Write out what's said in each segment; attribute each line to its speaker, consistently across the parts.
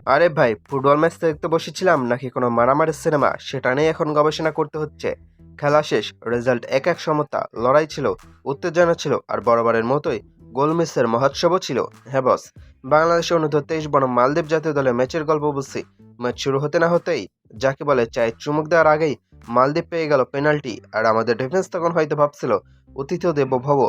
Speaker 1: আরে ভাই, football match দেখতে বসেছিলাম নাকি কোনো মারামারির সিনেমা সেটা নিয়ে এখন গবেষণা করতে হচ্ছে। খেলা শেষ, রেজাল্ট এক এক সমতা, লড়াই ছিল, উত্তেজনা ছিল, আর বরাবরের মতোই গোল মিসের মহোৎসবও ছিল। হ্যাঁ বস, বাংলাদেশ অনূর্ধ্ব 23 বনাম মালদ্বীপ জাতীয় দলের ম্যাচের গল্প বুঝছি। ম্যাচ শুরু হতে না হতেই, যাকে বলে চায়ে চুমুক দেওয়ার আগেই মালদ্বীপ পেয়ে গেল পেনাল্টি, আর আমাদের ডিফেন্স তখন হয়তো ভাবছিল অতিথিও দেব ভব,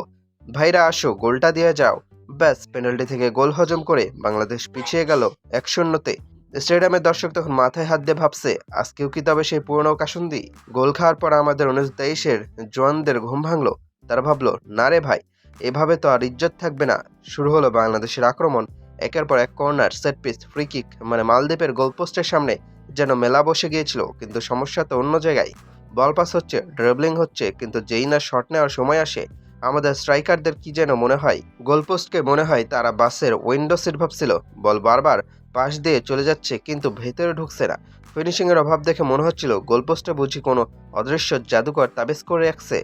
Speaker 1: ভাইরা আসো গোলটা দিয়ে যাও। ব্যাস, পেনাল্টি থেকে গোল হজম করে বাংলাদেশ পিছিয়ে গেল 1-0-তে। স্টেডিয়ামের দর্শক তখন মাথায় হাত দিয়ে ভাবছে, আজকেও কি তবে সেই পুরনো কাসুন্দি? গোল খাওয়ার পর আমাদের 19-23-এর জোয়ানদের ঘুম ভাঙলো। তারা ভাবলো, না রে ভাই, এভাবে তো আর ইজ্জত থাকবে না। শুরু হলো বাংলাদেশের আক্রমণ। একের পর এক corner, set piece, free kick, মানে মালদ্বীপের গোলপোস্টের সামনে যেন মেলা বসে গিয়েছিল। কিন্তু সমস্যা তো অন্য জায়গায়। বল পাস হচ্ছে, ড্রিবলিং হচ্ছে, কিন্তু যেই না শট নেওয়ার সময় আসে, আমাদের স্ট্রাইকারদের কি যেন মনে হয়, গোলপোস্টকে মনে হয় তারা বাসের উইন্ডো সিট ভাবছিল। বল বারবার পাশ দিয়ে চলে যাচ্ছে কিন্তু ভেতরে ঢুকছে না। ফিনিশিং এর অভাব দেখে মনে হচ্ছিল গোলপোস্টে বুঝি কোনো অদৃশ্য জাদুকর তাবিজ করে রাখছে।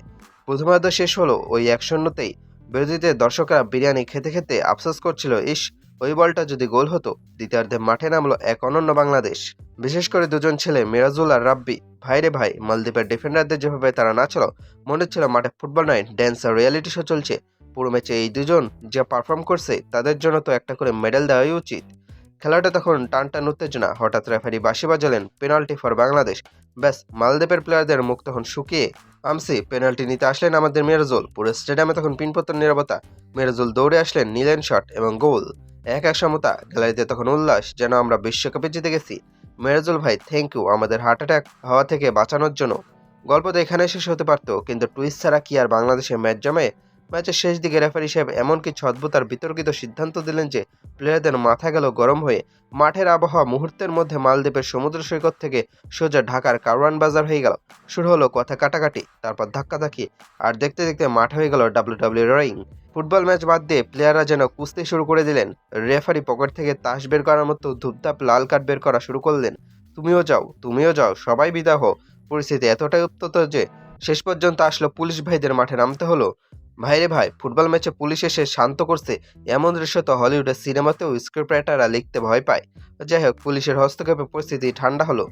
Speaker 1: প্রথমার্ধ শেষ হলো ওই 1-0-তেই। বিরোধীদের দর্শকরা বিরিয়ানি খেতে খেতে আফসোস করছিল, ইস, ওই বলটা যদি গোল হতো। দ্বিতীয়ার্ধে মাঠে নামলো এক অনন্য বাংলাদেশ। বিশেষ করে দুজন ছেলে, মিরাজুল আর রাব্বি। ভাইরে ভাই, মালদ্বীপের ডিফেন্ডারদের যেভাবে তারা নাচলো, মনে হচ্ছিল মাঠে ফুটবল নয়, ড্যান্স আর রিয়েলিটি শো চলছে। পুরো ম্যাচে এই দুজন যা পারফর্ম করছে, তাদের জন্য তো একটা করে মেডেল দেওয়াই উচিত। খেলাটা তখন টান টান উত্তেজনা। হঠাৎ রেফারি বাঁশি বাজালেন, পেনাল্টি ফর বাংলাদেশ। ব্যাস, মালদ্বীপের প্লেয়ারদের মুখ তখন শুকিয়ে আমসি। পেনাল্টি নিতে আসলেন আমাদের মিরাজুল। পুরো স্টেডিয়ামে তখন পিনপতন নীরবতা। মিরাজুল দৌড়ে আসলেন, নিলেন শট এবং গোল। এক এক সমতা। গ্যালারিতে তখন উল্লাস, যেন আমরা বিশ্বকাপে জিতে গেছি। মিরাজুল ভাই, থ্যাংক ইউ আমাদের হার্ট অ্যাটাক হওয়া থেকে বাঁচানোর জন্য। গল্প তো এখানে শেষ হতে পারতো, কিন্তু টুইস্ট ছাড়া কি আর বাংলাদেশে ম্যাচ জমে? ম্যাচের শেষ দিকে রেফারি সাহেব এমন কিছু অদ্ভুত আর বিতর্কিত সিদ্ধান্ত দিলেন যে প্লেয়ারদের মাথা গেল গরম হয়ে। মাঠের আবহাওয়া মুহূর্তের মধ্যে মালদ্বীপের সমুদ্র সৈকত থেকে সোজা ঢাকার কারওয়ান বাজার হয়ে গেল। শুরু হলো কথা কাটাকাটি, তারপর ধাক্কাধাক্কি, আর দেখতে দেখতে মাঠ হয়ে গেল ডাব্লিউডাব্লিউ রিং। ফুটবল ম্যাচ বাদ দিয়ে প্লেয়াররা যেন কুস্তি শুরু করে দিলেন। রেফারি পকেট থেকে তাস বের করার মতো ধূপধাপ লাল কার্ড বের করা শুরু করলেন। তুমিও যাও, তুমিও যাও, সবাই বিদা হো। পরিস্থিতি এতটাই উত্তপ্ত যে শেষ পর্যন্ত আসলো পুলিশ ভাইদের মাঠে নামতে হলো। ভাইরে ভাই, ফুটবল ম্যাচে পুলিশ এসে শান্ত করছে, এমন দৃশ্য তো হলিউডের সিনেমাতেও স্ক্রিপ্ট রাইটাররা লিখতে ভয় পায়। যাই হোক, পুলিশের হস্তক্ষেপে পরিস্থিতি ঠান্ডা হলো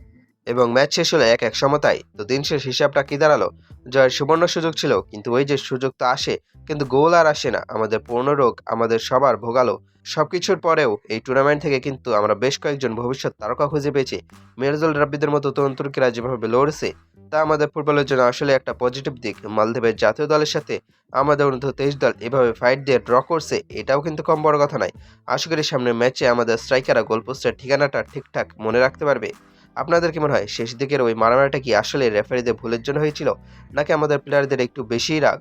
Speaker 1: এবং ম্যাচ শেষ হলো এক এক সমতায়। তো দিন শেষ হিসাবটা কি দাঁড়ালো? জয়ের সুবর্ণ সুযোগ ছিল, কিন্তু ওই যে সুযোগ তো আসে, কিন্তু গোল আর আসে না। আমাদের পূর্ণ রোগ আমাদের সবার ভোগালো। সবকিছুর পরেও এই টুর্নামেন্ট থেকে কিন্তু আমরা বেশ কয়েকজন ভবিষ্যৎ তারকা খুঁজে পেয়েছি। মিরাজুল রাব্বিদের মতো তরুণ তুর্কিরা যেভাবে লড়ছে, তা আমাদের ফুটবলের জন্য আসলে একটা পজিটিভ দিক। মালদ্বীপের জাতীয় দলের সাথে আমাদের অনূর্ধ্ব 23 দল এভাবে ফাইট দিয়ে ড্র করছে, এটাও কিন্তু কম বড় কথা নয়। আশা করি সামনের ম্যাচে আমাদের স্ট্রাইকাররা গোলপোস্টের ঠিকানাটা ঠিকঠাক মনে রাখতে পারবে। আপনাদের কি মনে হয়, শেষ দিকের ওই মারামারিটা কি আসলে রেফারিদের ভুলের জন্য হয়েছিল, নাকি আমাদের প্লেয়ারদের একটু বেশিই রাগ?